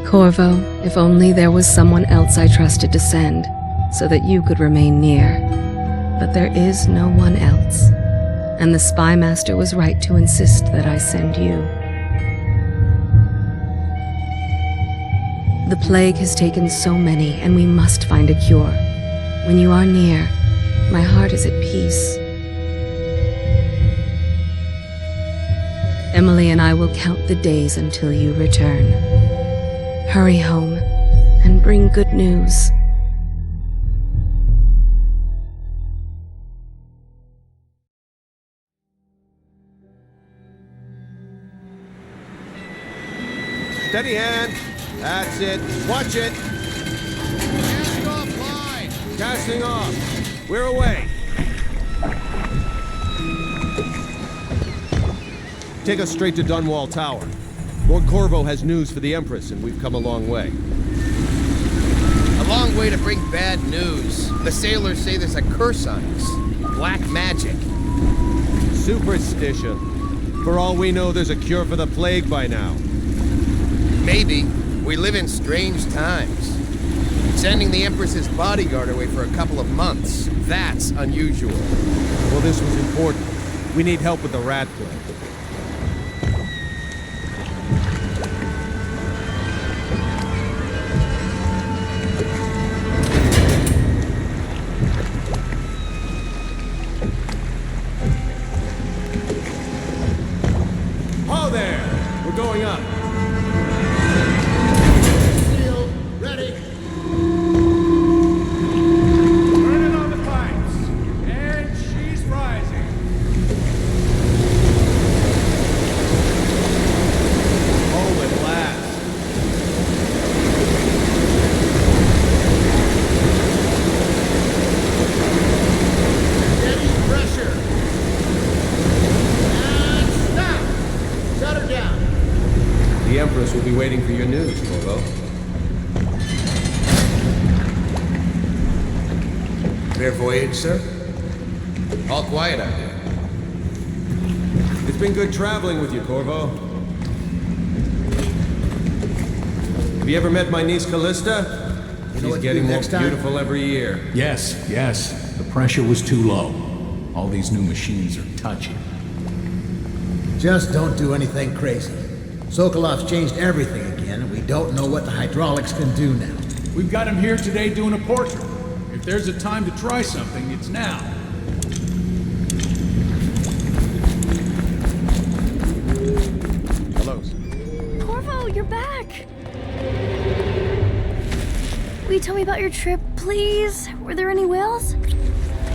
Corvo, if only there was someone else I trusted to send, so that you could remain near. But there is no one else, and the Spy Master was right to insist that I send you. The plague has taken so many, and we must find a cure. When you are near, my heart is at peace. Emily and I will count the days until you return. Hurry home, and bring good news. Steady hand. That's it. Watch it. Casting off line. Casting off. We're away. Take us straight to Dunwall Tower. Lord Corvo has news for the Empress, and we've come a long way. A long way to bring bad news. The sailors say there's a curse on us. Black magic. Superstition. For all we know, there's a cure for the plague by now. Maybe. We live in strange times. Sending the Empress's bodyguard away for a couple of months, that's unusual. Well, this was important. We need help with the rat plague. Ho there! We're going up. Sealed. Ready. Turning on the pipes. And she's rising. Oh, at last. Steady pressure. And stop. Shut her down. The Empress will be waiting for your news, Corvo. Fair voyage, sir. All quiet out there. It's been good traveling with you, Corvo. Have you ever met my niece Callista? She's what to getting do more next time? beautiful every year. Yes. The pressure was too low. All these new machines are touchy. Just don't do anything crazy. Sokolov's changed everything again, and we don't know what the hydraulics can do now. We've got him here today doing a portrait. If there's a time to try something, it's now. Hello. Corvo, you're back! Will you tell me about your trip, please? Were there any whales?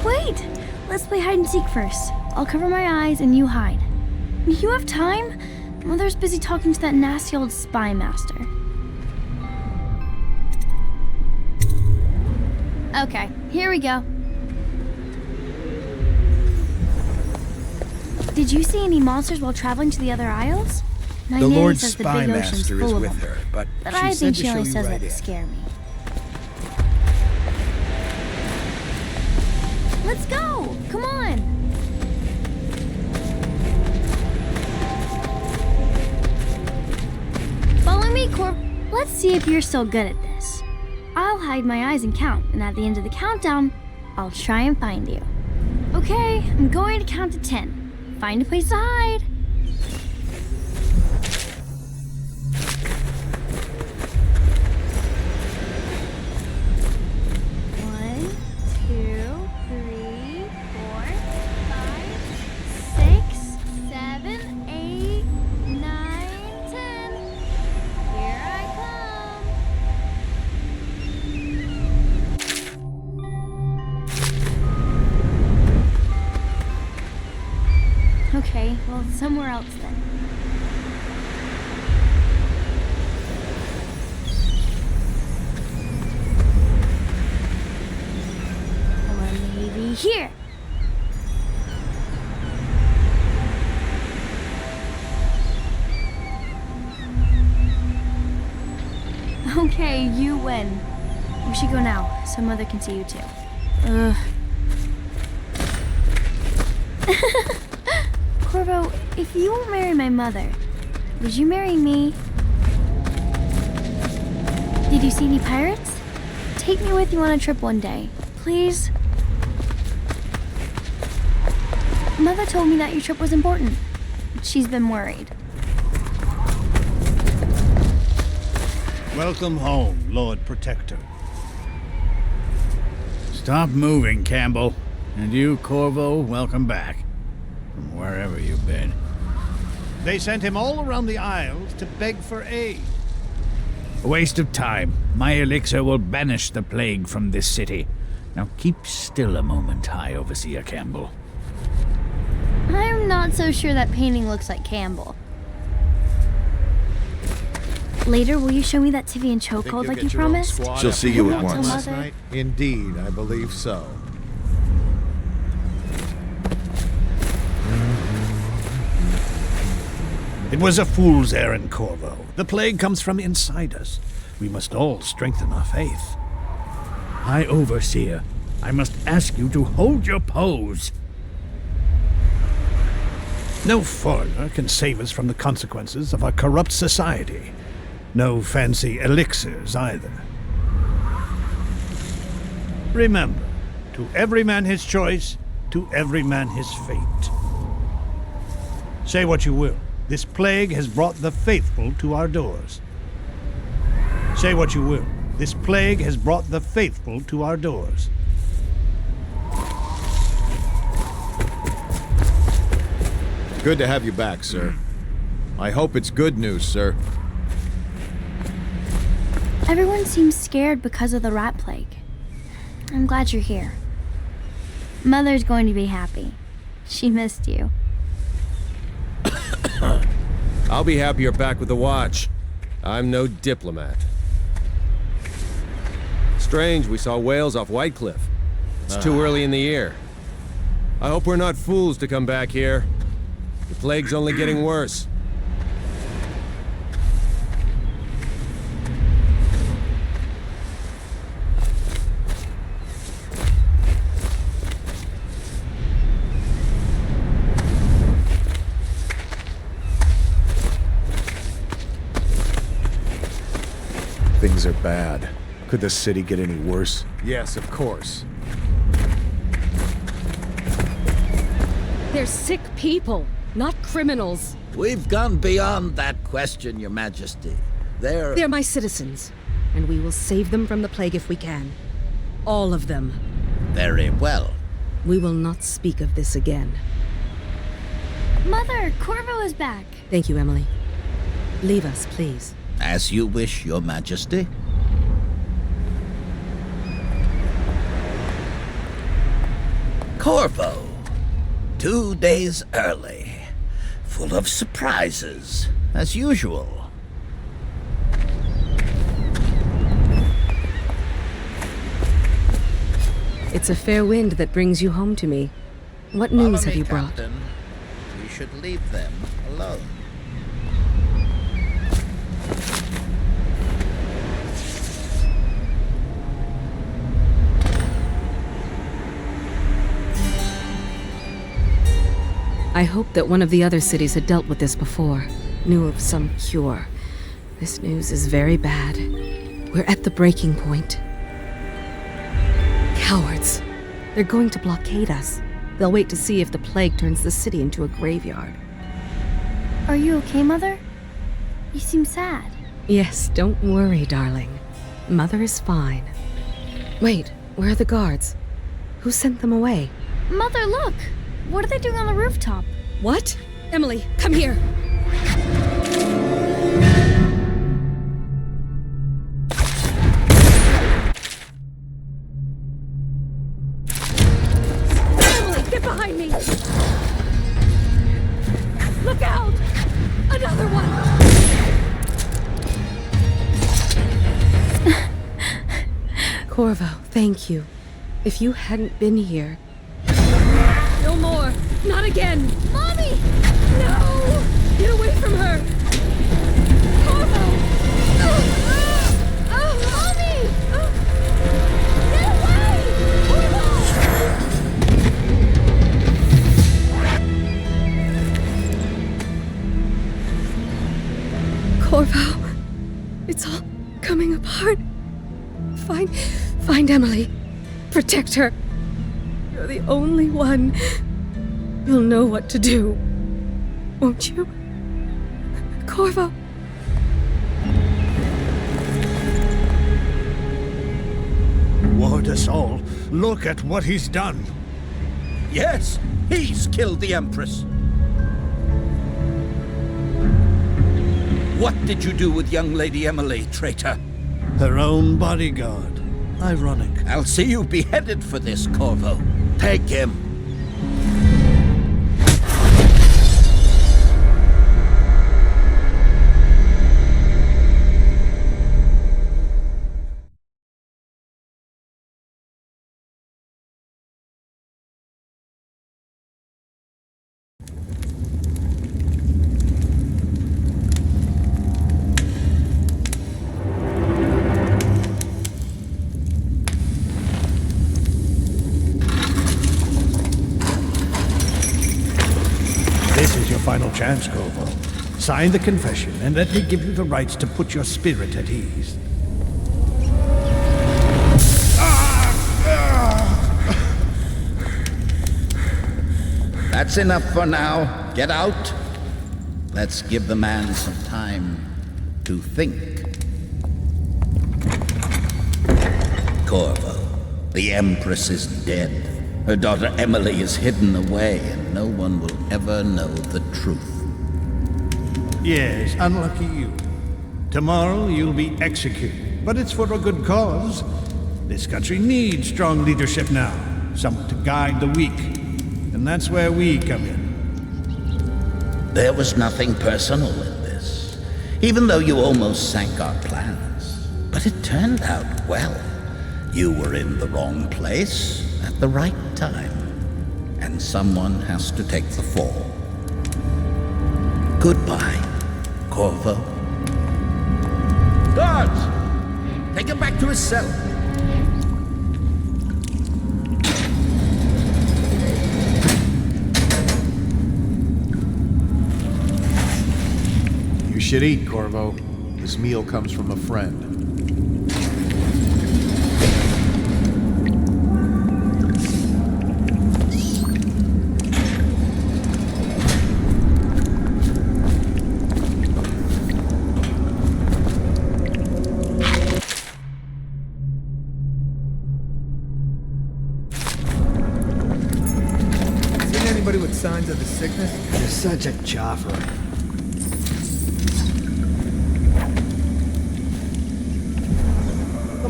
Wait! Let's play hide and seek first. I'll cover my eyes and you hide. You have time? Mother's busy talking to that nasty old spy master. Okay, here we go. Did you see any monsters while traveling to the other isles? My The nanny Lord says the Spy big ocean's Master full is of with them. her, but But she I said think to she show only you says right that to in. scare me. Let's go! Come on! Follow me, Corp. Let's see if you're still good at this. I'll hide my eyes and count, and at the end of the countdown, I'll try and find you. Okay, I'm going to count to 10. Find a place to hide. 1, 2, 3, 4, 5, 6, 7, 8, 9, 10. Here I come. Okay, well, somewhere else then. Or maybe here. Okay, you win. We should go now, so Mother can see you too. Ugh. Corvo, if you won't marry my mother, would you marry me? Did you see any pirates? Take me with you on a trip one day, please. Mother told me that your trip was important. She's been worried. Welcome home, Lord Protector. Stop moving, Campbell. And you, Corvo, welcome back. From wherever you've been. They sent him all around the Isles to beg for aid. A waste of time. My elixir will banish the plague from this city. Now keep still a moment, High Overseer Campbell. I'm not so sure that painting looks like Campbell. Later, will you show me that Tivian chokehold like you promised? She'll see you at Tell once. Mother. Indeed, I believe so. It was a fool's errand, Corvo. The plague comes from inside us. We must all strengthen our faith. High Overseer, I must ask you to hold your pose. No foreigner can save us from the consequences of our corrupt society. No fancy elixirs either. Remember, to every man his choice, to every man his fate. Say what you will, this plague has brought the faithful to our doors. Say what you will, this plague has brought the faithful to our doors. Good to have you back, sir. I hope it's good news, sir. Everyone seems scared because of the rat plague. I'm glad you're here. Mother's going to be happy. She missed you. I'll be happy you're back with the watch. I'm no diplomat. Strange we saw whales off White Cliff. It's too early in the year. I hope we're not fools to come back here. The plague's only getting worse. Things are bad. Could the city get any worse? Yes, of course. They're sick people, not criminals. We've gone beyond that question, Your Majesty. They're my citizens, and we will save them from the plague if we can. All of them. Very well. We will not speak of this again. Mother, Corvo is back. Thank you, Emily. Leave us, please. As you wish, Your Majesty. Corvo. 2 days early. Full of surprises, as usual. It's a fair wind that brings you home to me. What news have you brought? Captain. We should leave them alone. I hoped that one of the other cities had dealt with this before, knew of some cure. This news is very bad. We're at the breaking point. Cowards. They're going to blockade us. They'll wait to see if the plague turns the city into a graveyard. Are you okay, Mother? You seem sad. Yes, don't worry, darling. Mother is fine. Wait, where are the guards? Who sent them away? Mother, look! What are they doing on the rooftop? What? Emily, come here! Emily, get behind me! Look out! Another one! Corvo, thank you. If you hadn't been here... No more! Not again! Mommy! No! Get away from her! Corvo! Mommy! Get away! Corvo, it's all coming apart. Find Emily. Protect her. You're the only one. You'll know what to do. Won't you? Corvo. Ward us all. Look at what he's done. Yes, he's killed the Empress. What did you do with young Lady Emily, traitor? Her own bodyguard. Ironic. I'll see you beheaded for this, Corvo. Take him. This is your final chance, Corvo. Sign the confession, and let me give you the rights to put your spirit at ease. That's enough for now. Get out. Let's give the man some time to think. Corvo, the Empress is dead. Her daughter Emily is hidden away, and no one will ever know the truth. Yes, unlucky you. Tomorrow you'll be executed, but it's for a good cause. This country needs strong leadership now, someone to guide the weak. And that's where we come in. There was nothing personal in this, even though you almost sank our plans. But it turned out well. You were in the wrong place at the right time, and someone has to take the fall. Goodbye, Corvo. Guards! Take him back to his cell. You should eat, Corvo. This meal comes from a friend. Seen anybody with signs of the sickness? You're such a chopper.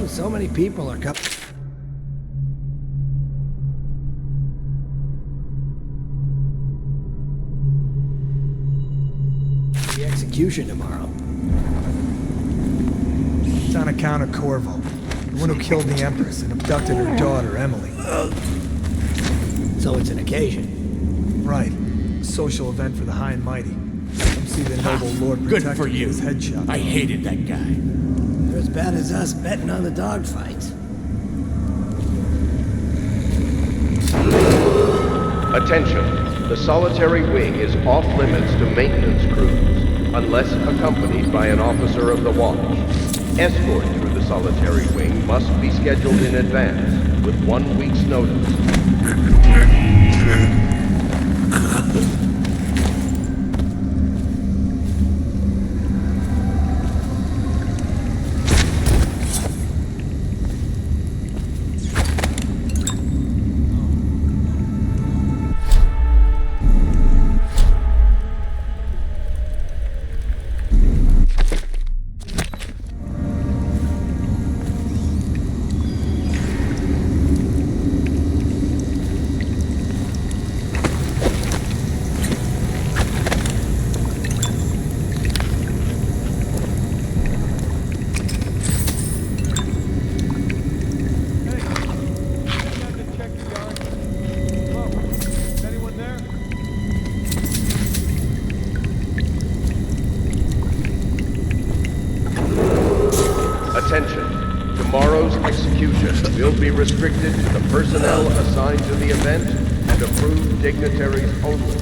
So many people are coming. The execution tomorrow. It's on account of Corvo, the one who killed the Empress and abducted her daughter, Emily. So it's an occasion. Right. A social event for the high and mighty. Come see the noble Lord Good Protector for you. with his head shot. I hated that guy. They're as bad as us betting on the dogfights. Attention. The solitary wing is off limits to maintenance crews, unless accompanied by an officer of the watch. Escort through the solitary wing must be scheduled in advance, with 1 week's notice. Attention. Tomorrow's execution will be restricted to the personnel assigned to the event and approved dignitaries only.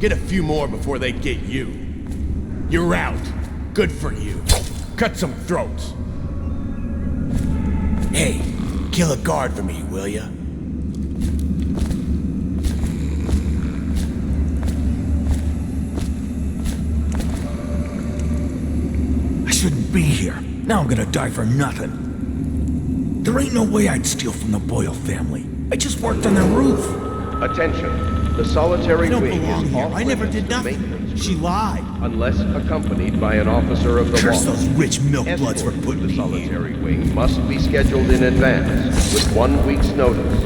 Get a few more before they get you. You're out. Good for you. Cut some throats. Hey, kill a guard for me, will ya? I shouldn't be here. Now I'm gonna die for nothing. There ain't no way I'd steal from the Boyle family. I just worked on their roof. Attention. The solitary I don't wing belong is here. off I never limits did to nothing. maintenance She lied. unless accompanied by an officer of the Curse law. those rich milk bloods for Escort to putting the me here. solitary wing must be scheduled in advance with 1 week's notice.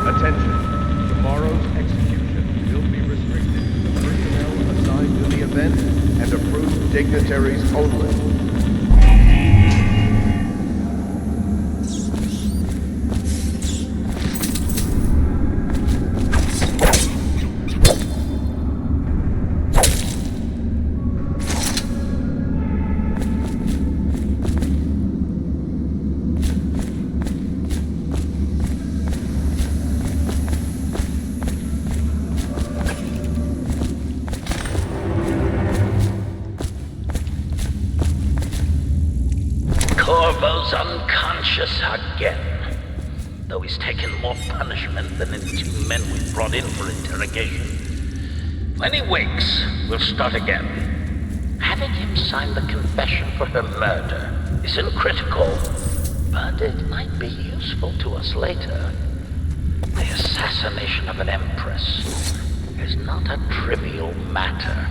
Attention. Tomorrow's execution will be restricted to the personnel assigned to the event and approved dignitaries only. Corvo's unconscious again, though he's taken more punishment than the 2 men we brought in for interrogation. When he wakes, we'll start again. Having him sign the confession for her murder isn't critical, but it might be useful to us later. The assassination of an empress is not a trivial matter.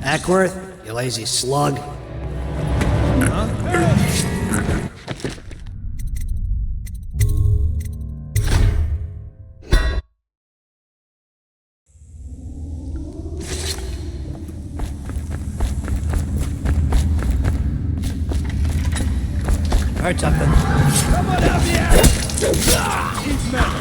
Ackworth, you lazy slug. Heard something. Someone help me out! He's metal.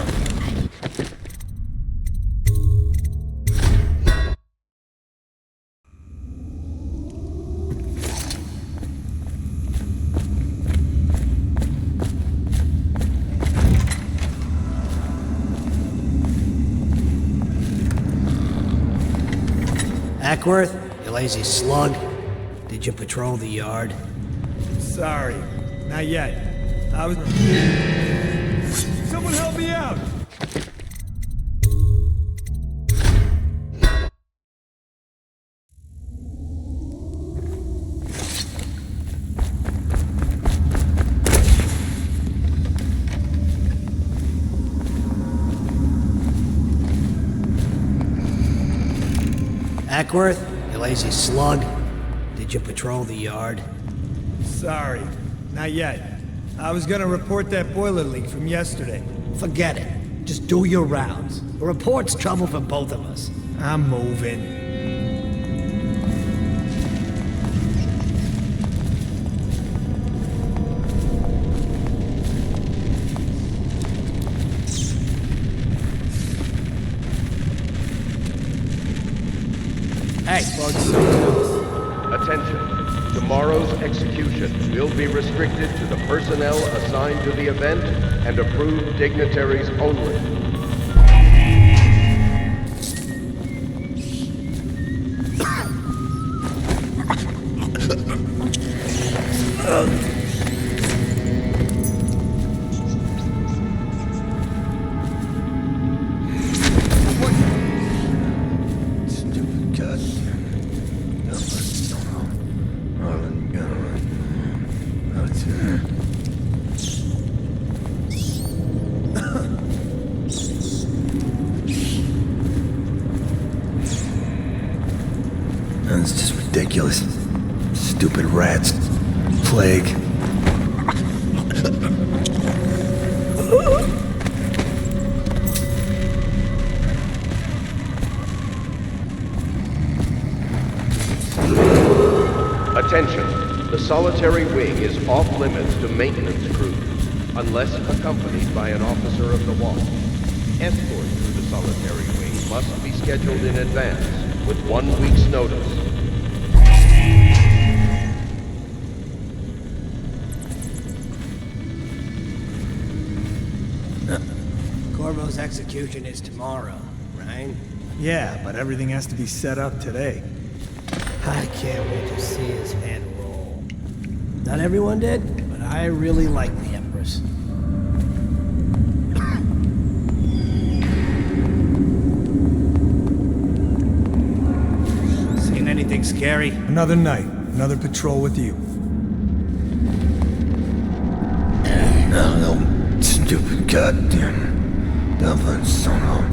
Ackworth, you lazy slug. Did you patrol the yard? Sorry, not yet. I was... Someone help me out! Ackworth, you lazy slug. Did you patrol the yard? Sorry, not yet. I was gonna report that boiler leak from yesterday. Forget it. Just do your rounds. A report's trouble for both of us. I'm moving. Hey, folks, something else. Attention. Tomorrow's execution will be restricted to the personnel assigned to the event and approved dignitaries only. That's just ridiculous. Stupid rats. Plague. Attention. The solitary wing is off limits to maintenance crews, unless accompanied by an officer of the watch. Escort through the solitary wing must be scheduled in advance, with 1 week's notice. Corvo's execution is tomorrow, right? Yeah, but everything has to be set up today. I can't wait to see his head roll. Not everyone did, but I really like the Empress. Seen anything scary? Another night, another patrol with you. No, stupid goddamn. Dublin son of.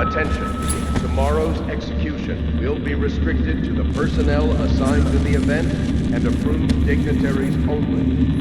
Attention. Tomorrow's execution will be restricted to the personnel assigned to the event and approved dignitaries only.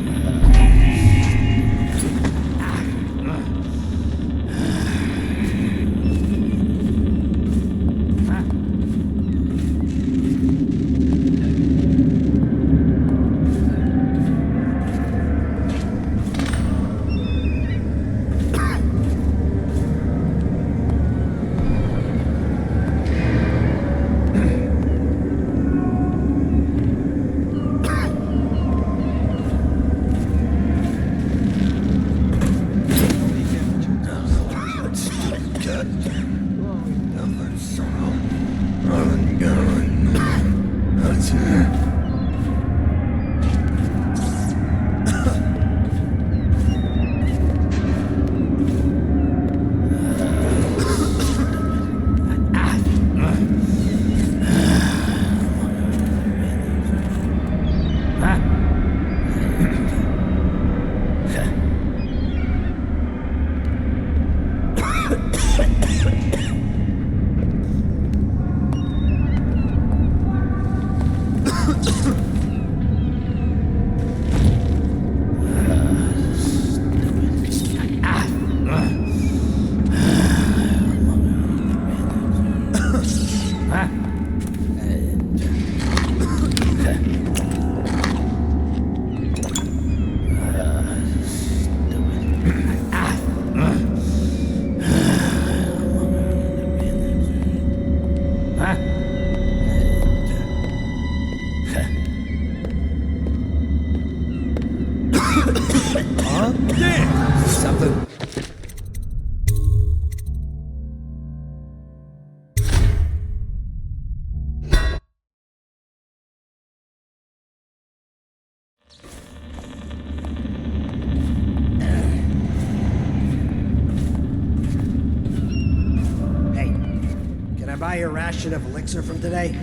Buy your ration of elixir from today?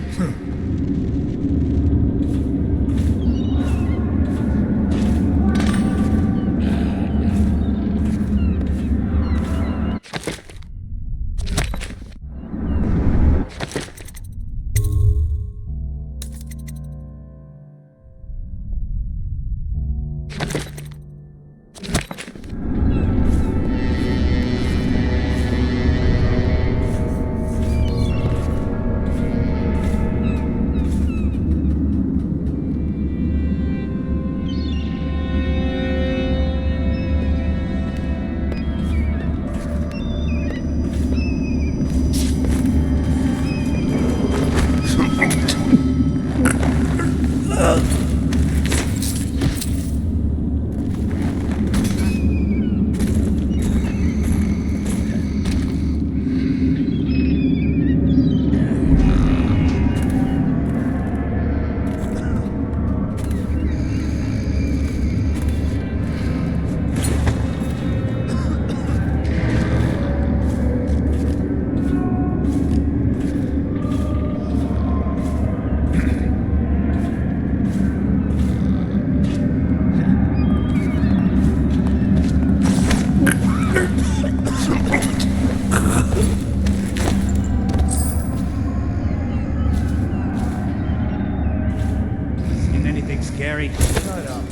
Thanks, Gary. Shut up.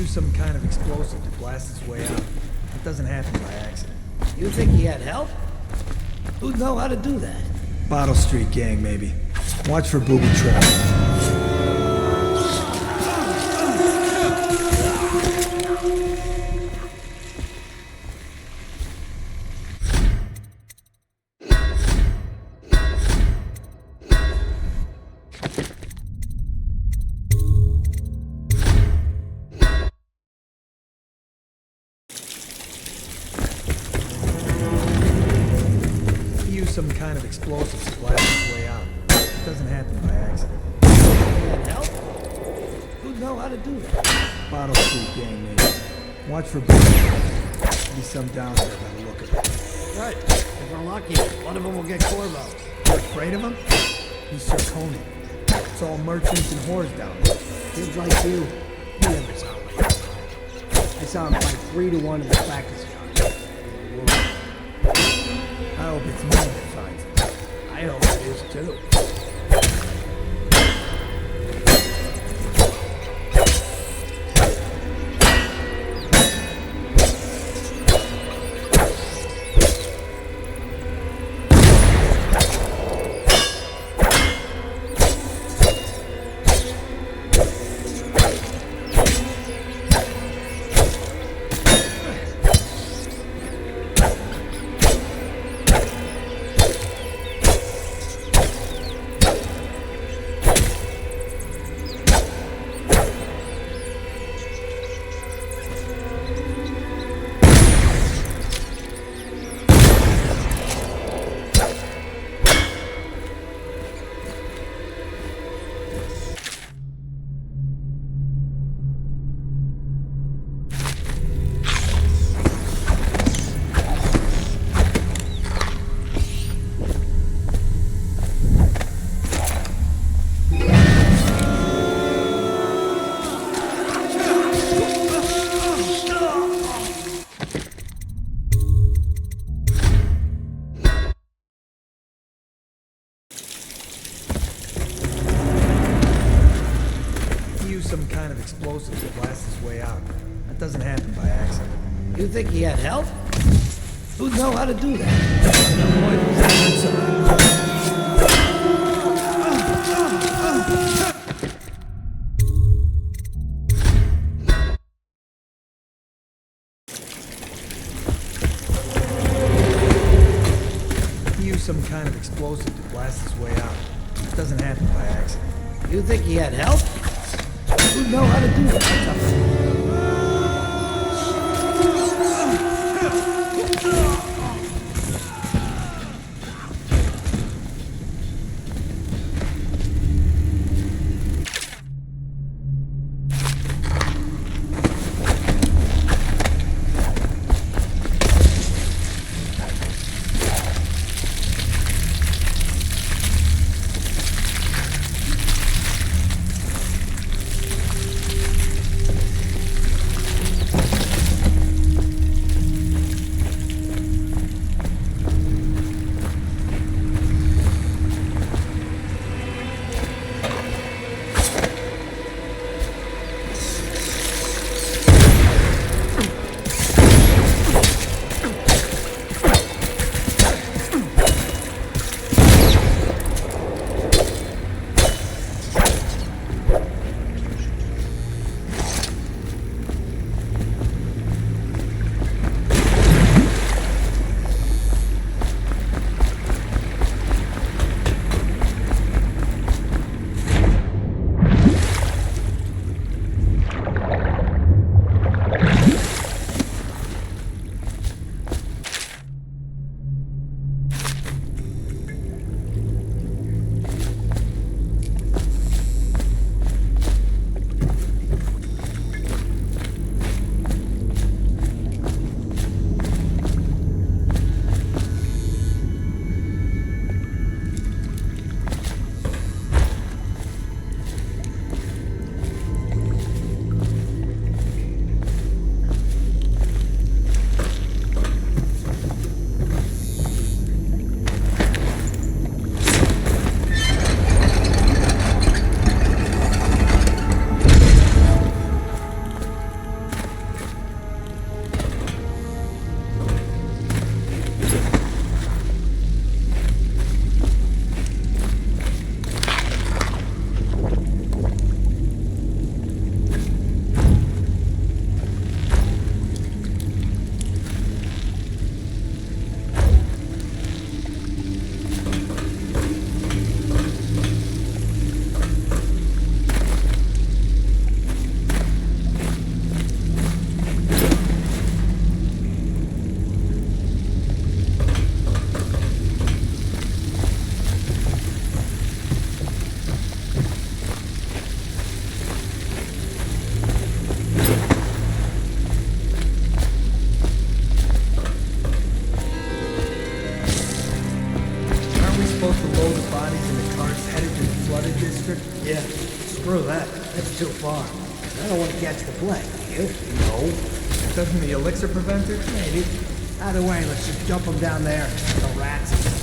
Some kind of explosive to blast its way out. It doesn't happen by accident. You think he had help? Who'd know how to do that? Bottle Street gang, maybe. Watch for booby traps. Some kind of explosive to blast its way out. It doesn't happen by accident. Had help? Who'd know how to do that? Bottle Street gang, maybe. Watch for booby traps. Be some down there by the look of it. Right. If we're lucky, one of them will get Corvo. You afraid of him? He's Sarconi. It's all merchants and whores down there. Kids like you never sound like that. I saw him fight 3-1 in the practice yard. I hope it's me that finds him. I hope it is too. Some kind of explosive to blast his way out. That doesn't happen by accident. You think he had help? Who'd know how to do that? He used some kind of explosive to blast his way out. That doesn't happen by accident. You think he had help? Who'd know how to do that? That's too far. I don't want to catch the plague, do you? No. Doesn't the elixir prevent it? Maybe. Either way, let's just dump them down there. The rats.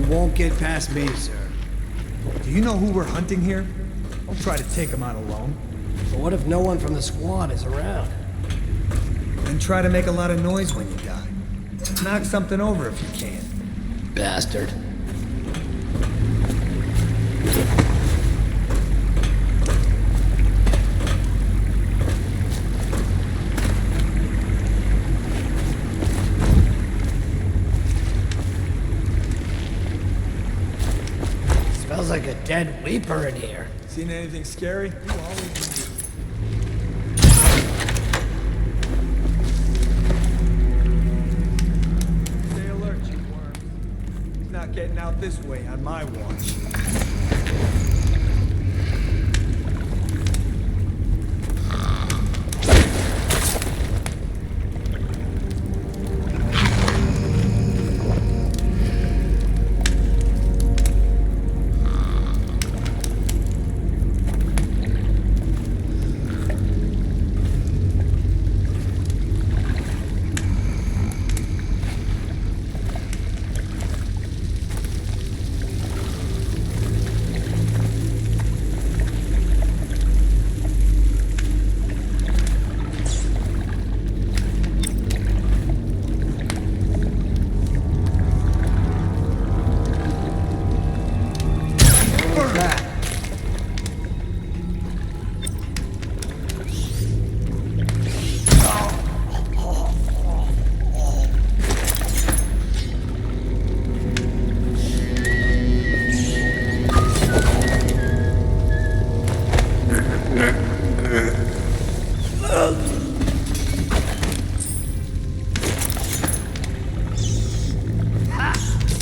won't get past me, sir. Do you know who we're hunting here? Don't try to take him out alone. But what if no one from the squad is around? Then try to make a lot of noise when you die. Knock something over if you can. Bastard. Smells like a dead weeper in here. Seen anything scary? You always do. Stay alert, you worms. He's not getting out this way on my watch.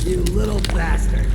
You little bastard.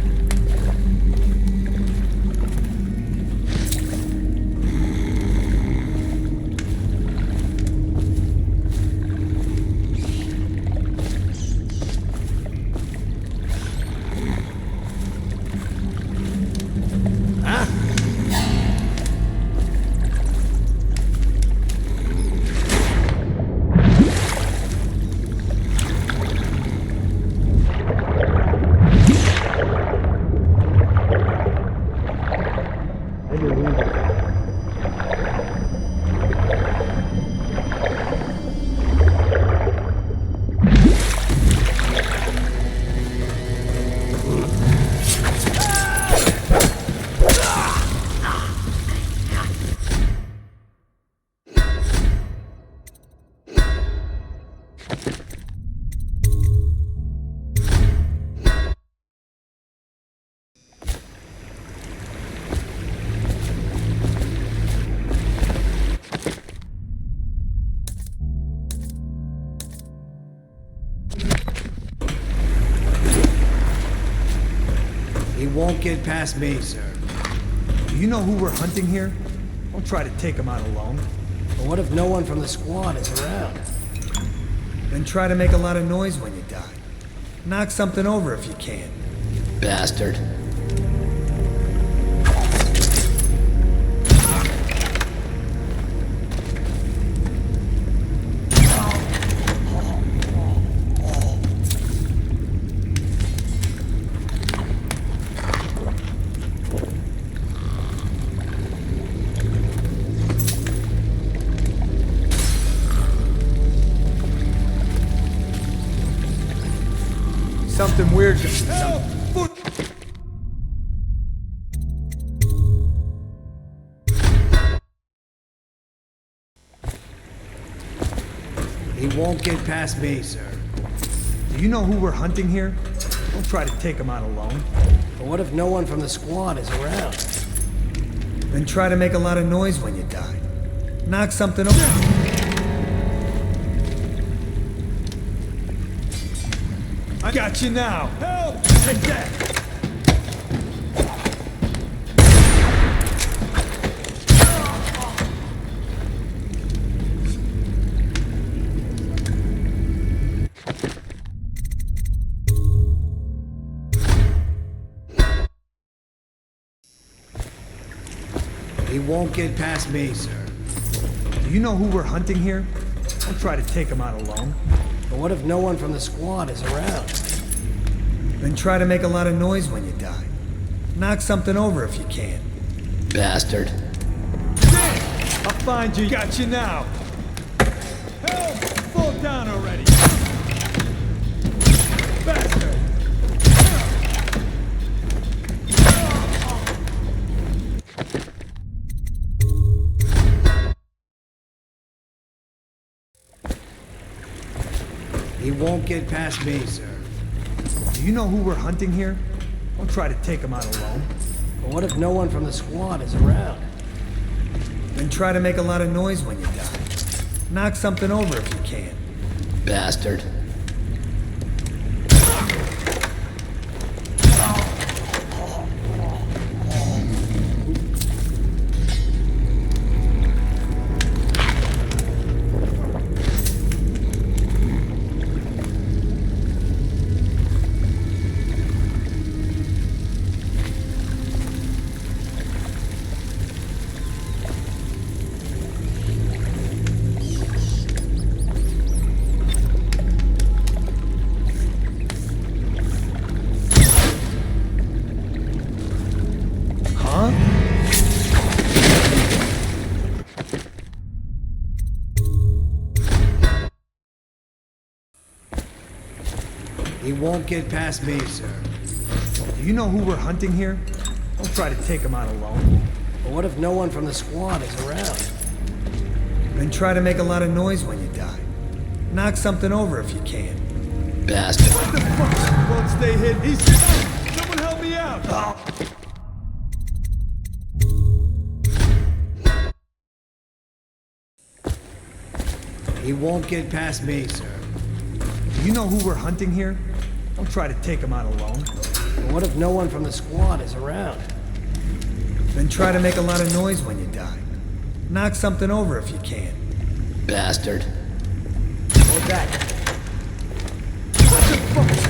He won't get past me, sir. Do you know who we're hunting here? Don't try to take him out alone. But what if no one from the squad is around? Then try to make a lot of noise when you die. Knock something over if you can. Bastard. Something weird. Help! He won't get past me, sir. Do you know who we're hunting here? Don't try to take him out alone. But what if no one from the squad is around? Then try to make a lot of noise when you die. Knock something over. I got you now. Help! Take that! He won't get past me, sir. Do you know who we're hunting here? Don't try to take him out alone. But what if no one from the squad is around? Then try to make a lot of noise when you die. Knock something over if you can. Bastard. I'll find you. Got you now. Help! Fall down already. Bastard. He won't get past me, sir. Do you know who we're hunting here? Don't try to take him out alone. But what if no one from the squad is around? Then try to make a lot of noise when you die. Knock something over if you can. Bastard. He won't get past me, sir. Do you know who we're hunting here? Don't try to take him out alone. But what if no one from the squad is around? Then try to make a lot of noise when you die. Knock something over if you can. Bastard. What the fuck? Won't stay hidden. He's... Someone help me out! He won't get past me, sir. Do you know who we're hunting here? Don't try to take him out alone. But what if no one from the squad is around? Then try to make a lot of noise when you die. Knock something over if you can. Bastard. Hold that. What the fuck?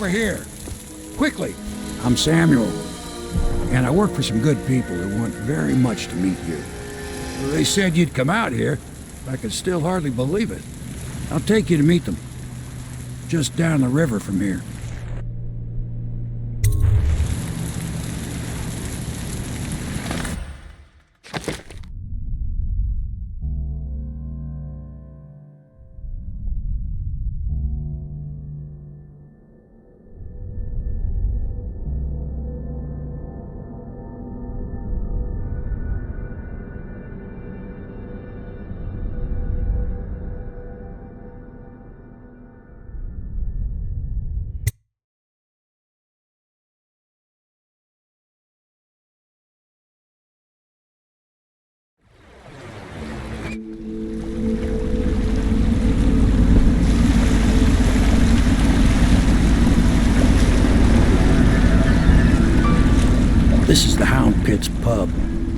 over here. Quickly. I'm Samuel, and I work for some good people who want very much to meet you. They said you'd come out here. I can still hardly believe it. I'll take you to meet them. Just down the river from here. This is the Hound Pit's pub,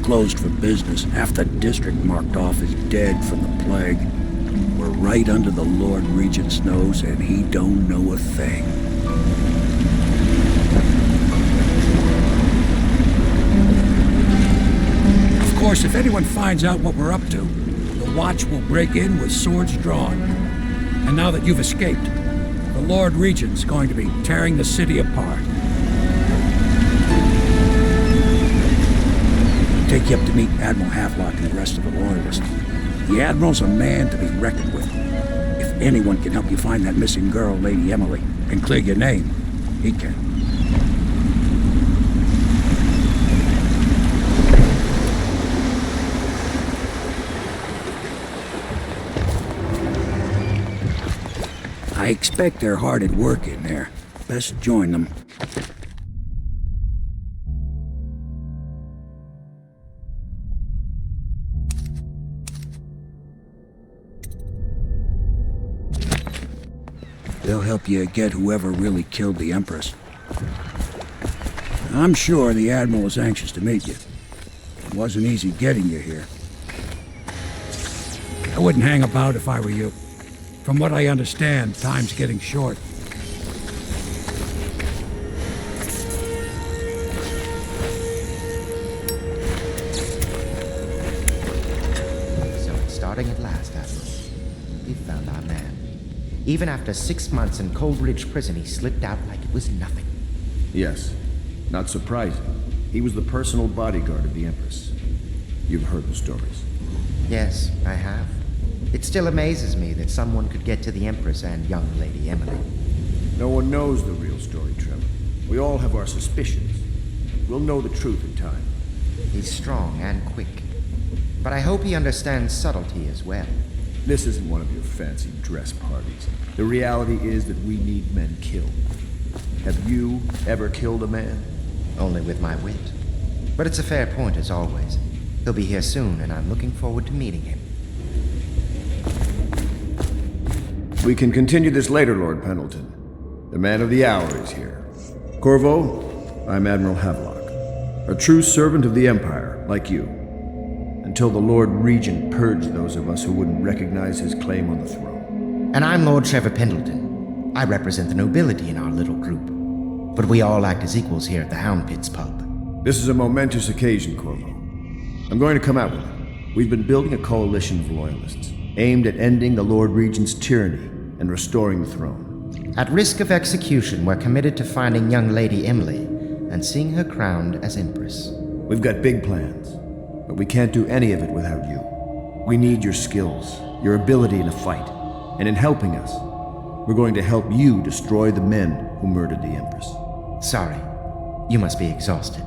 closed for business. Half the district marked off as dead from the plague. We're right under the Lord Regent's nose, and he don't know a thing. Of course, if anyone finds out what we're up to, the Watch will break in with swords drawn. And now that you've escaped, the Lord Regent's going to be tearing the city apart. Take you up to meet Admiral Havelock and the rest of the Loyalists. The Admiral's a man to be reckoned with. If anyone can help you find that missing girl, Lady Emily, and clear your name, he can. I expect they're hard at work in there. Best join them. They'll help you get whoever really killed the Empress. I'm sure the Admiral is anxious to meet you. It wasn't easy getting you here. I wouldn't hang about if I were you. From what I understand, time's getting short. So it's starting at last, Admiral. We found our man. Even after 6 months in Cold Ridge Prison, he slipped out like it was nothing. Yes. Not surprising. He was the personal bodyguard of the Empress. You've heard the stories. Yes, I have. It still amazes me that someone could get to the Empress and young Lady Emily. No one knows the real story, Trevor. We all have our suspicions. We'll know the truth in time. He's strong and quick. But I hope he understands subtlety as well. This isn't one of your fancy dress parties. The reality is that we need men killed. Have you ever killed a man? Only with my wit. But it's a fair point as always. He'll be here soon, and I'm looking forward to meeting him. We can continue this later, Lord Pendleton. The man of the hour is here. Corvo, I'm Admiral Havelock. A true servant of the Empire, like you. Until the Lord Regent purged those of us who wouldn't recognize his claim on the throne. And I'm Lord Trevor Pendleton. I represent the nobility in our little group. But we all act as equals here at the Hound Pit's pub. This is a momentous occasion, Corvo. I'm going to come out with it. We've been building a coalition of loyalists, aimed at ending the Lord Regent's tyranny and restoring the throne. At risk of execution, we're committed to finding young Lady Emily and seeing her crowned as Empress. We've got big plans, but we can't do any of it without you. We need your skills, your ability in a fight, and in helping us, we're going to help you destroy the men who murdered the Empress. Sorry, you must be exhausted.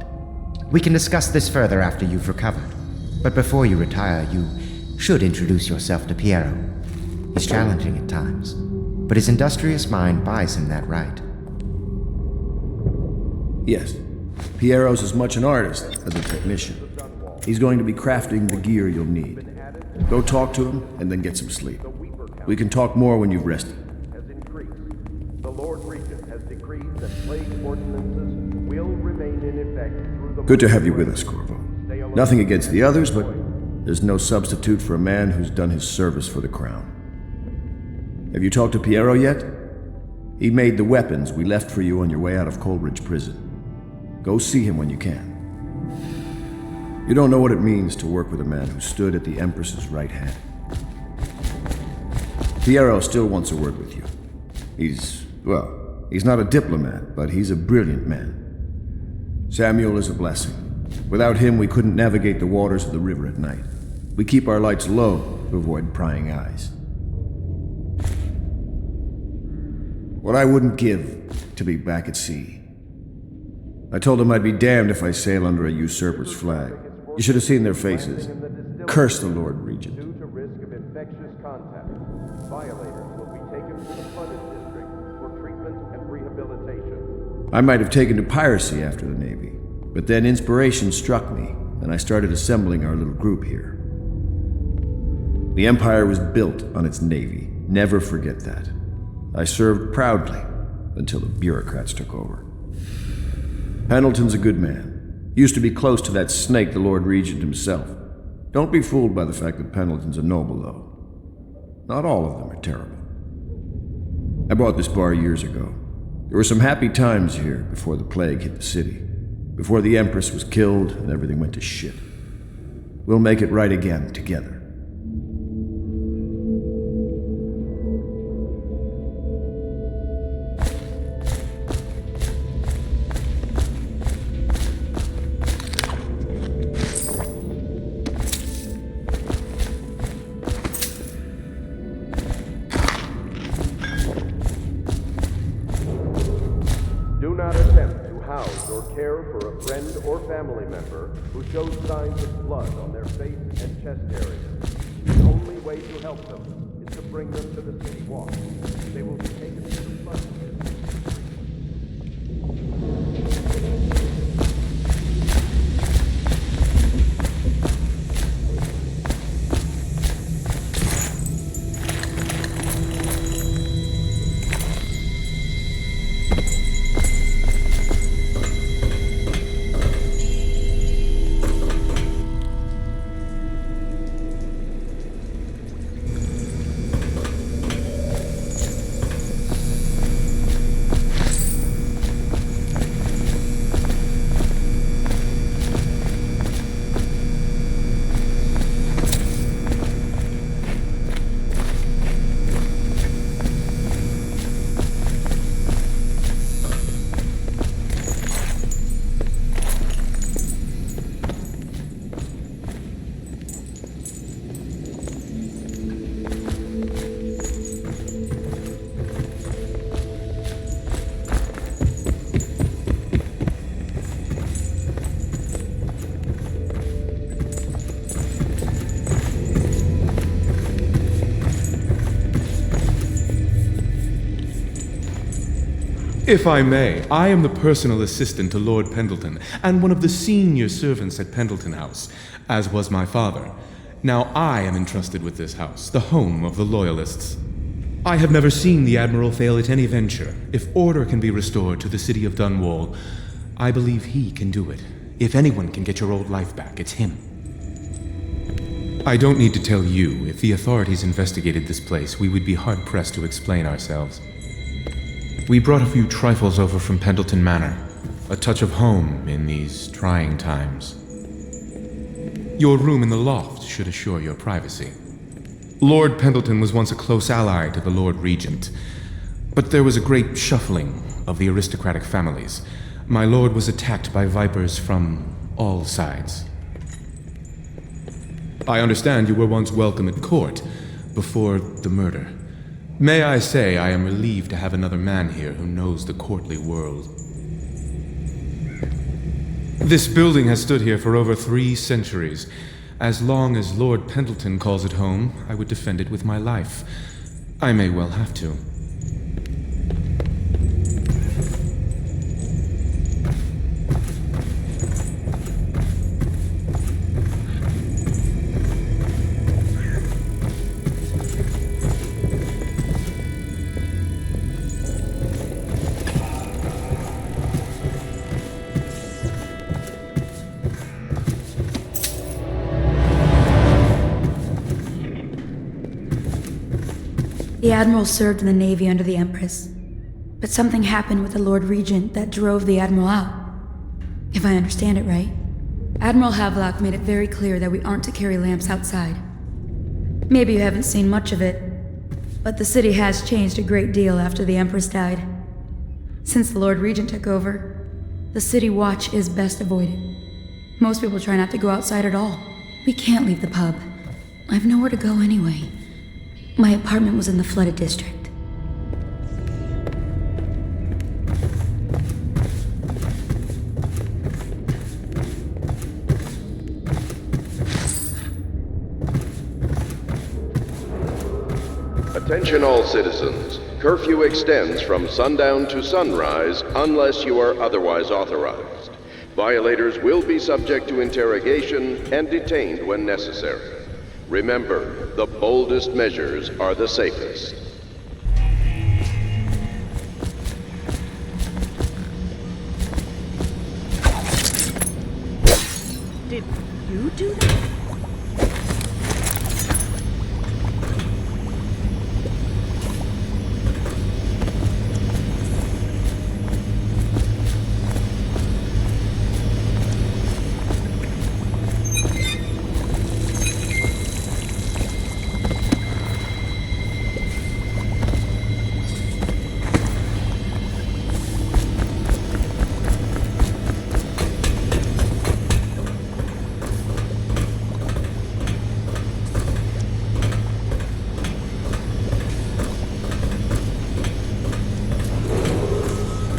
We can discuss this further after you've recovered. But before you retire, you should introduce yourself to Piero. He's challenging at times, but his industrious mind buys him that right. Yes, Piero's as much an artist as a technician. He's going to be crafting the gear you'll need. Go talk to him and then get some sleep. We can talk more when you've rested. The Lord Regent has decreed that plague ordinances will remain in effect through the... Good to have you with us, Corvo. Nothing against the others, but there's no substitute for a man who's done his service for the crown. Have you talked to Piero yet? He made the weapons we left for you on your way out of Coleridge Prison. Go see him when you can. You don't know what it means to work with a man who stood at the Empress's right hand. Piero still wants a word with you. He's not a diplomat, but he's a brilliant man. Samuel is a blessing. Without him, we couldn't navigate the waters of the river at night. We keep our lights low to avoid prying eyes. What I wouldn't give to be back at sea. I told him I'd be damned if I sail under a usurper's flag. You should have seen their faces. Curse the Lord Regent. Due to risk of infectious contact, violators will be taken to the flooded district for treatment and rehabilitation. I might have taken to piracy after the Navy, but then inspiration struck me, and I started assembling our little group here. The Empire was built on its Navy. Never forget that. I served proudly until the bureaucrats took over. Pendleton's a good man. Used to be close to that snake, the Lord Regent himself. Don't be fooled by the fact that Pendleton's a noble, though. Not all of them are terrible. I bought this bar years ago. There were some happy times here before the plague hit the city. Before the Empress was killed and everything went to shit. We'll make it right again, together. Do not attempt to house or care for a friend or family member who shows signs of blood on their face and chest area. The only way to help them is to bring them to the city walk. They will be taken to the flood district. If I may, I am the personal assistant to Lord Pendleton, and one of the senior servants at Pendleton House, as was my father. Now I am entrusted with this house, the home of the Loyalists. I have never seen the Admiral fail at any venture. If order can be restored to the city of Dunwall, I believe he can do it. If anyone can get your old life back, it's him. I don't need to tell you, if the authorities investigated this place, we would be hard-pressed to explain ourselves. We brought a few trifles over from Pendleton Manor, a touch of home in these trying times. Your room in the loft should assure your privacy. Lord Pendleton was once a close ally to the Lord Regent, but there was a great shuffling of the aristocratic families. My lord was attacked by vipers from all sides. I understand you were once welcome at court before the murder. May I say I am relieved to have another man here who knows the courtly world. This building has stood here for over 3 centuries. As long as Lord Pendleton calls it home, I would defend it with my life. I may well have to. The Admiral served in the Navy under the Empress. But something happened with the Lord Regent that drove the Admiral out. If I understand it right, Admiral Havelock made it very clear that we aren't to carry lamps outside. Maybe you haven't seen much of it, but the city has changed a great deal after the Empress died. Since the Lord Regent took over, the city watch is best avoided. Most people try not to go outside at all. We can't leave the pub. I've nowhere to go anyway. My apartment was in the flooded district. Attention all citizens. Curfew extends from sundown to sunrise unless you are otherwise authorized. Violators will be subject to interrogation and detained when necessary. Remember, the boldest measures are the safest. Did you do that?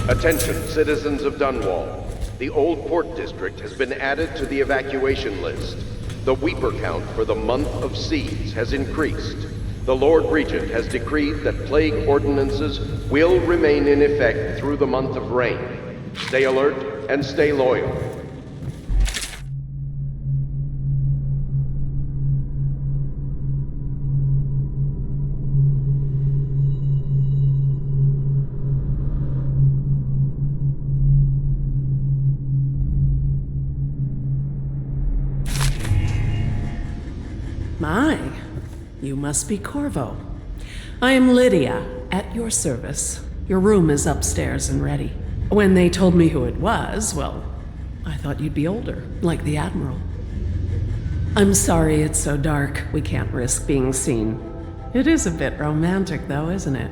Attention, citizens of Dunwall. The Old Port District has been added to the evacuation list. The Weeper count for the month of Seeds has increased. The Lord Regent has decreed that plague ordinances will remain in effect through the month of rain. Stay alert and stay loyal. My, you must be Corvo. I am Lydia, at your service. Your room is upstairs and ready. When they told me who it was, well, I thought you'd be older, like the Admiral. I'm sorry it's so dark. We can't risk being seen. It is a bit romantic, though, isn't it?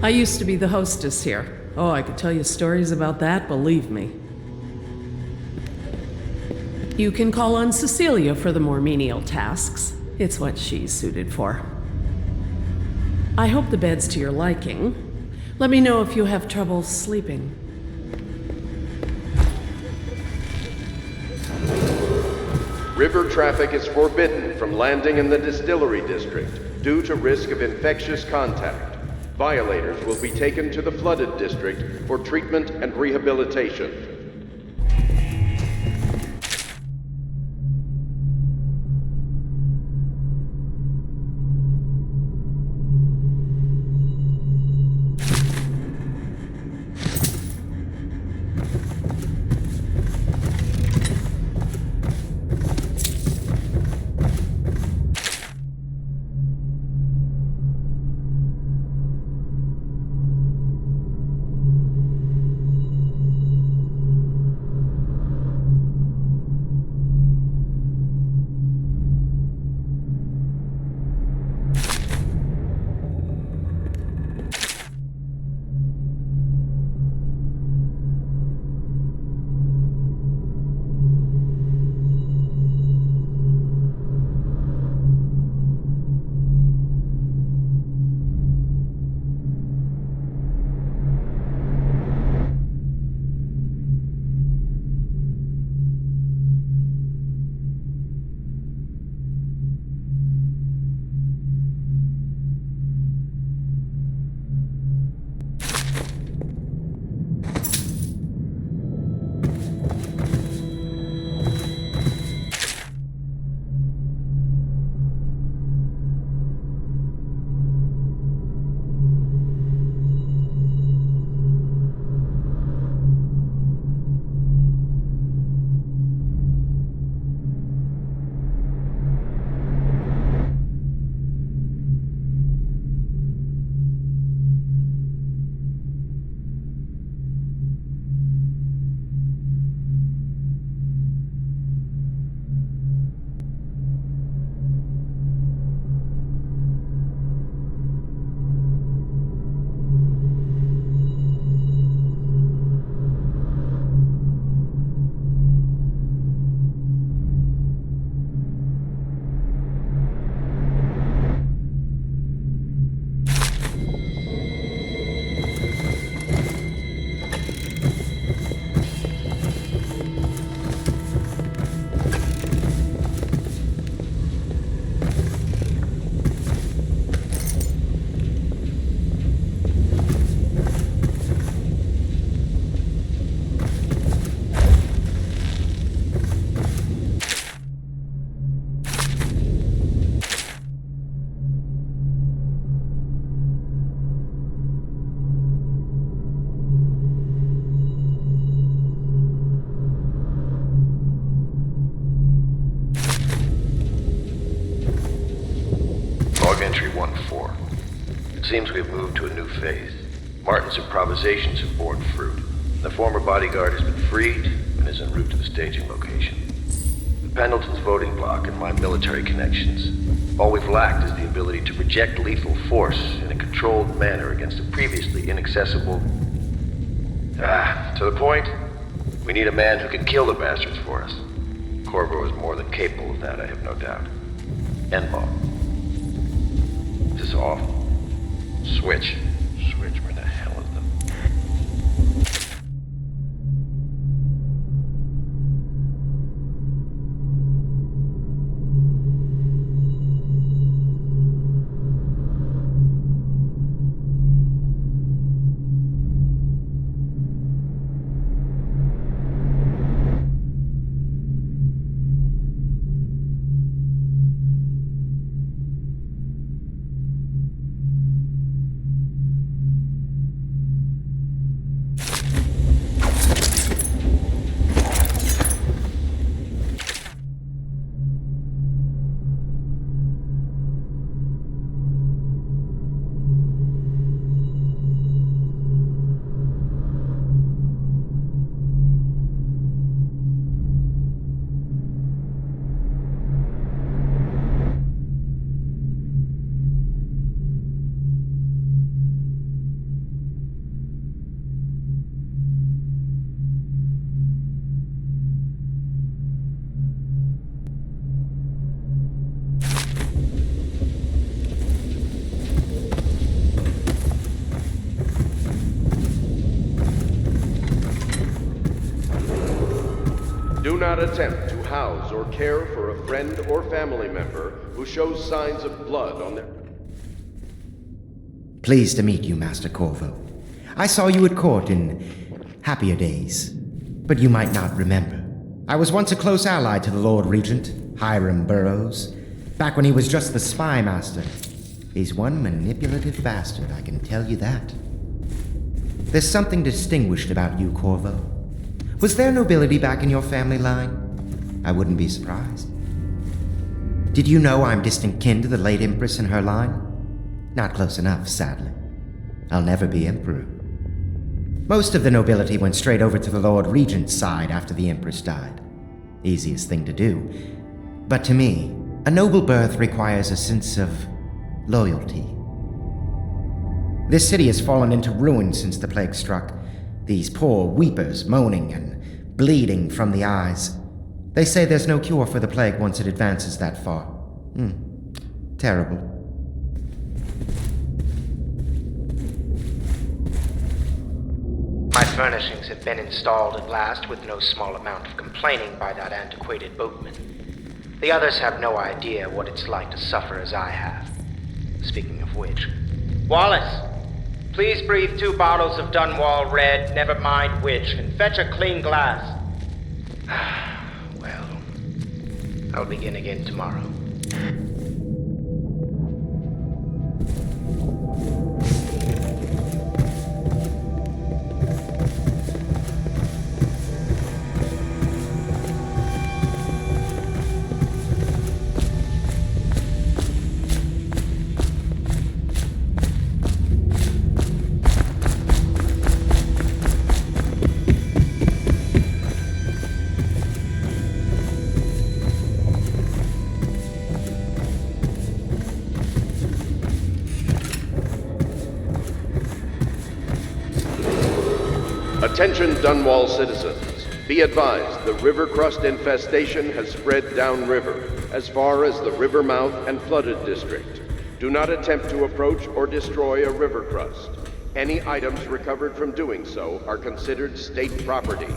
I used to be the hostess here. Oh, I could tell you stories about that, believe me. You can call on Cecilia for the more menial tasks. It's what she's suited for. I hope the bed's to your liking. Let me know if you have trouble sleeping. River traffic is forbidden from landing in the Distillery District due to risk of infectious contact. Violators will be taken to the Flooded District for treatment and rehabilitation. Log entry 1-4. Seems we've moved to a new phase. Martin's improvisations have borne fruit. The former bodyguard has been freed and is en route to the staging location. With Pendleton's voting bloc and my military connections, all we've lacked is the ability to project lethal force in a controlled manner against a previously inaccessible... to the point, we need a man who can kill the bastards for us. Corvo is more than capable of that, I have no doubt. N-ball. This is off. Switch. Switch, where the hell is the... Do not attempt to house or care for a friend or family member who shows signs of blood on their... Pleased to meet you, Master Corvo. I saw you at court in happier days, but you might not remember. I was once a close ally to the Lord Regent, Hiram Burroughs, back when he was just the spy master. He's one manipulative bastard, I can tell you that. There's something distinguished about you, Corvo. Was there nobility back in your family line? I wouldn't be surprised. Did you know I'm distant kin to the late Empress and her line? Not close enough, sadly. I'll never be Emperor. Most of the nobility went straight over to the Lord Regent's side after the Empress died. Easiest thing to do. But to me, a noble birth requires a sense of loyalty. This city has fallen into ruin since the plague struck. These poor weepers moaning and bleeding from the eyes. They say there's no cure for the plague once it advances that far. Terrible. My furnishings have been installed at last with no small amount of complaining by that antiquated boatman. The others have no idea what it's like to suffer as I have. Speaking of which... Wallace! Please breathe 2 bottles of Dunwall Red, never mind which, and fetch a clean glass. Well, I'll begin again tomorrow. Attention Dunwall citizens. Be advised the river crust infestation has spread downriver, as far as the river mouth and flooded district. Do not attempt to approach or destroy a river crust. Any items recovered from doing so are considered state property.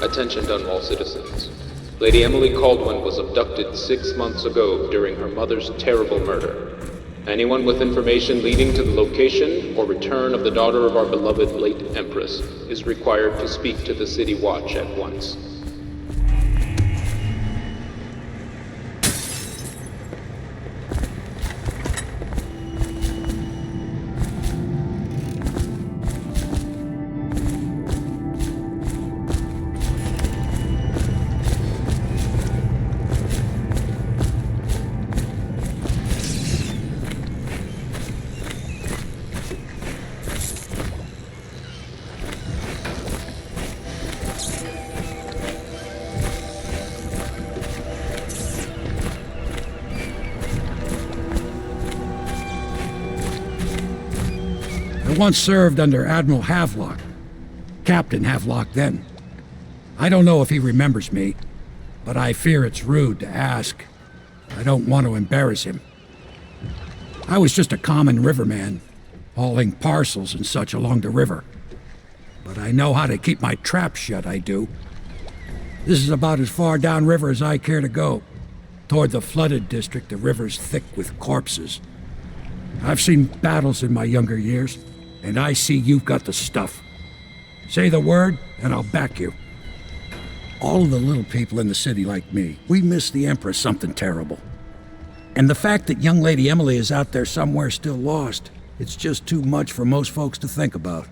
Attention Dunwall citizens. Lady Emily Caldwin was abducted 6 months ago during her mother's terrible murder. Anyone with information leading to the location or return of the daughter of our beloved late Empress is required to speak to the City Watch at once. I once served under Admiral Havelock. Captain Havelock then. I don't know if he remembers me, but I fear it's rude to ask. I don't want to embarrass him. I was just a common riverman, hauling parcels and such along the river. But I know how to keep my trap shut, I do. This is about as far downriver as I care to go. Toward the flooded district, the river's thick with corpses. I've seen battles in my younger years, and I see you've got the stuff. Say the word, and I'll back you. All of the little people in the city like me, we miss the Empress something terrible. And the fact that young Lady Emily is out there somewhere still lost, it's just too much for most folks to think about.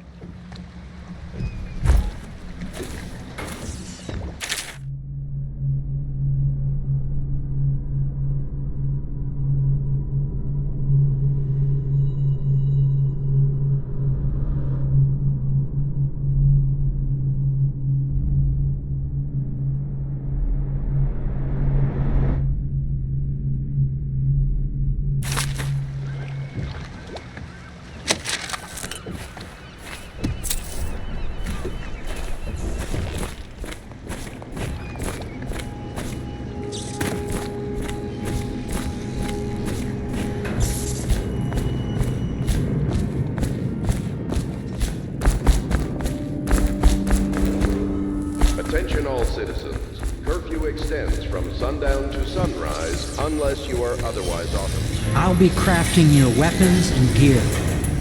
Attention all citizens. Curfew extends from sundown to sunrise unless you are otherwise authorized. I'll be crafting your weapons and gear.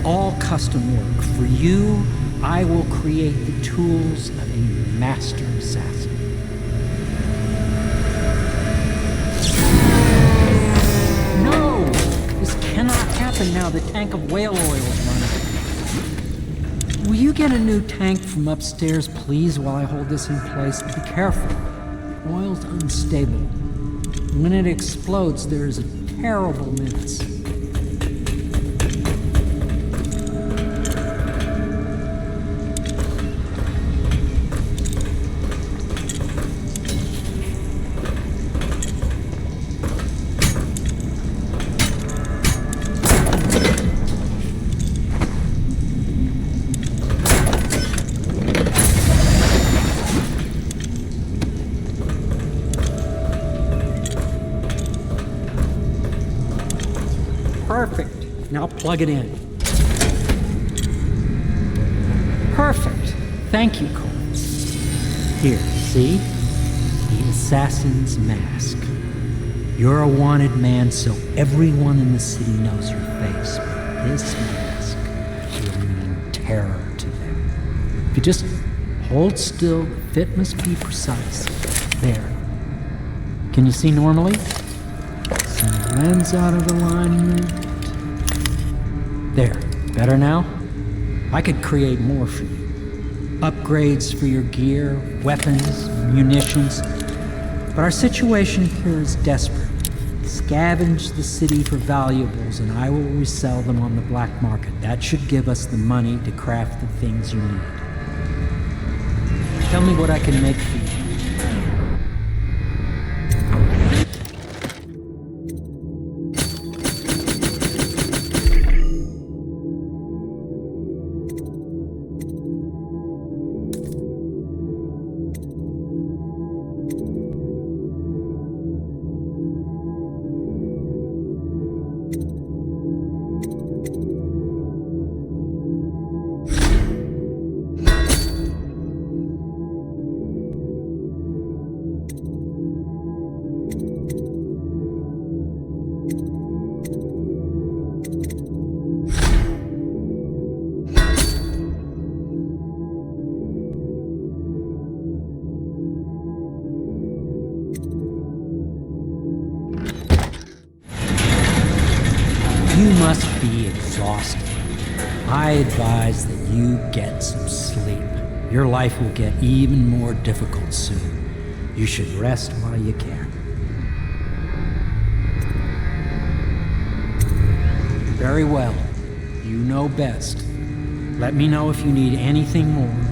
All custom work. For you, I will create the tools of a master assassin. No! This cannot happen now. The tank of whale oil is running. Will you get a new tank from upstairs, please, while I hold this in place? Be careful. The oil's unstable. When it explodes, there is a terrible mess. Perfect. Now plug it in. Perfect. Thank you, Cole. Here, see? The assassin's mask. You're a wanted man, so everyone in the city knows your face. But this mask will mean terror to them. If you just hold still, the fit must be precise. There. Can you see normally? Some lens out of alignment. There. Better now? I could create more for you. Upgrades for your gear, weapons, munitions. But our situation here is desperate. Scavenge the city for valuables and I will resell them on the black market. That should give us the money to craft the things you need. Tell me what I can make for you. exhausted. I advise that you get some sleep. Your life will get even more difficult soon. You should rest while you can. Very well. You know best. Let me know if you need anything more.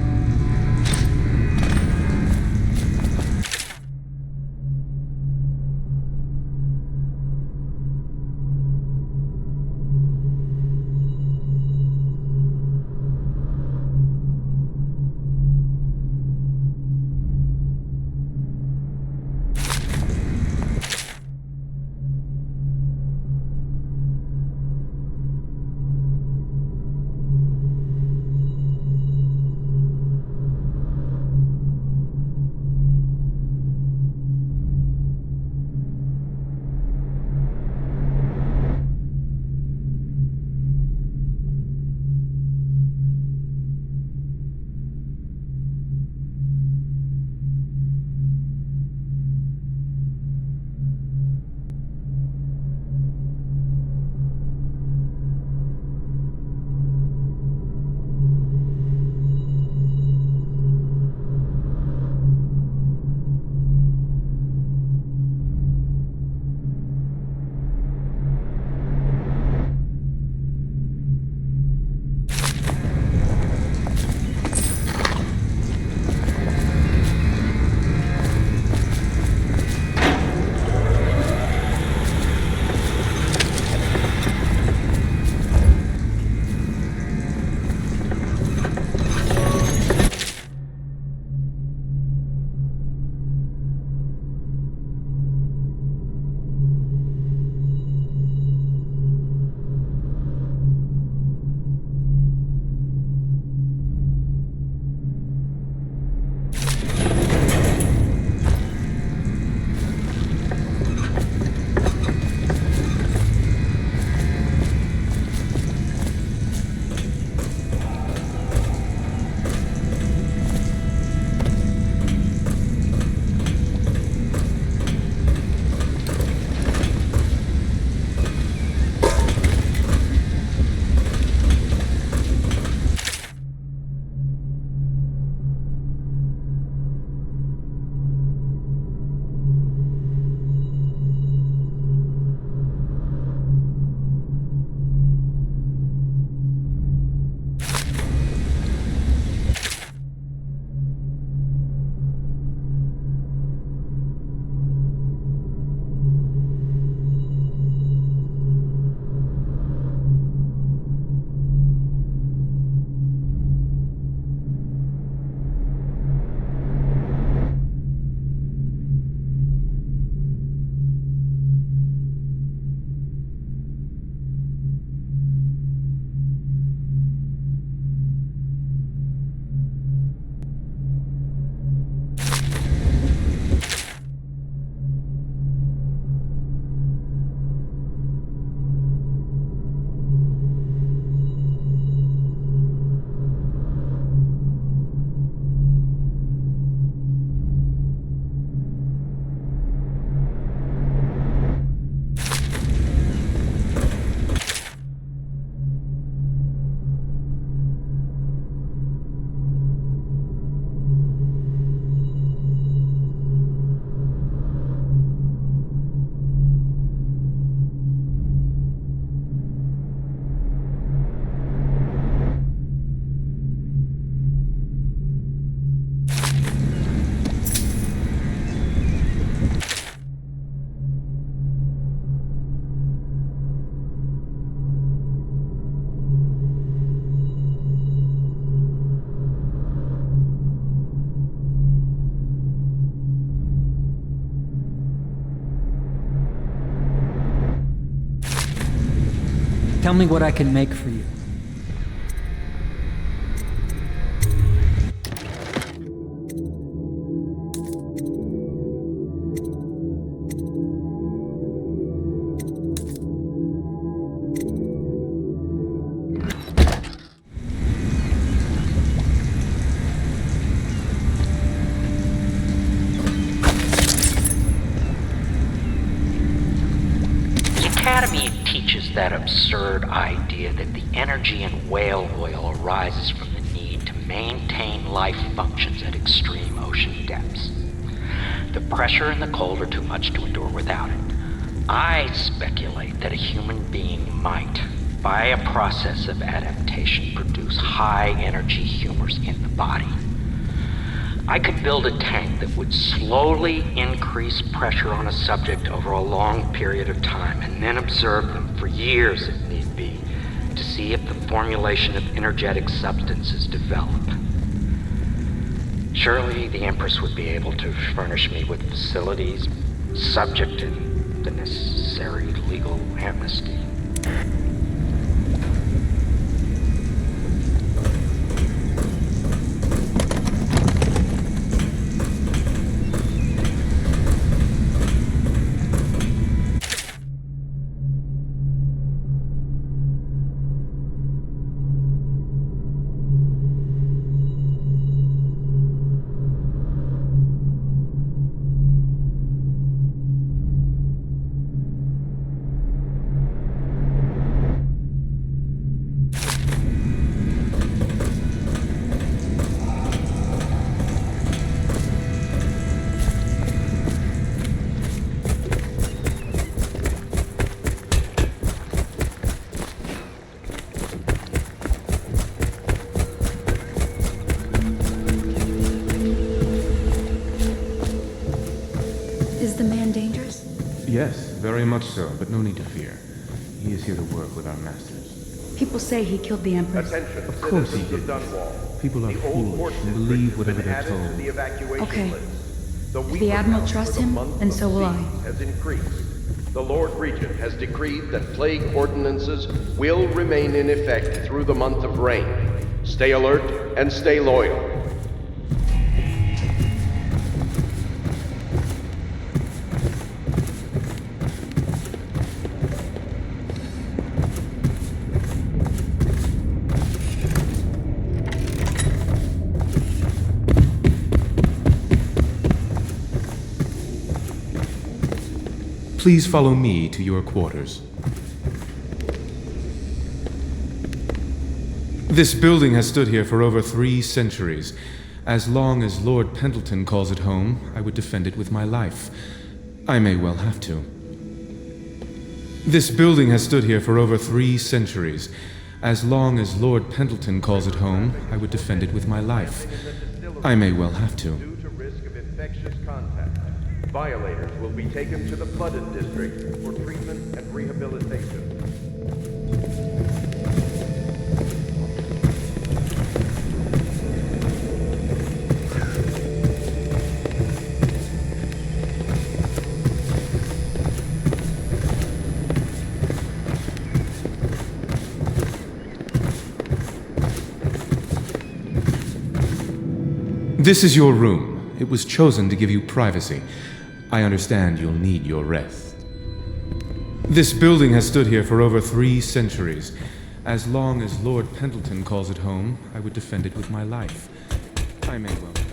Tell me what I can make for you. The Academy teaches that absurd idea that the energy in whale oil arises from the need to maintain life functions at extreme ocean depths. The pressure and the cold are too much to endure without it. I speculate that a human being might, by a process of adaptation, produce high-energy humors in the body. I could build a tank that would slowly increase pressure on a subject over a long period of time, and then observe them for years if need be, to see if the formulation of energetic substances developed. Surely the Empress would be able to furnish me with facilities, subject to the necessary legal amnesty. Is the man dangerous? Yes, very much so, but no need to fear. He is here to work with our masters. People say he killed the Empress. Attention, Of course he did. People are foolish and believe whatever they're told. Okay. If the Admiral trusts him, then so will I. Has increased. The Lord Regent has decreed that plague ordinances will remain in effect through the month of rain. Stay alert and stay loyal. Please follow me to your quarters. This building has stood here for over 3 centuries. As long as Lord Pendleton calls it home, I would defend it with my life. I may well have to. This building has stood here for over 3 centuries. As long as Lord Pendleton calls it home, I would defend it with my life. I may well have to. Due to risk of infectious contact, violators will be taken to the flooded district for treatment and rehabilitation. This is your room. It was chosen to give you privacy. I understand you'll need your rest. This building has stood here for over 3 centuries. As long as Lord Pendleton calls it home, I would defend it with my life. I may well.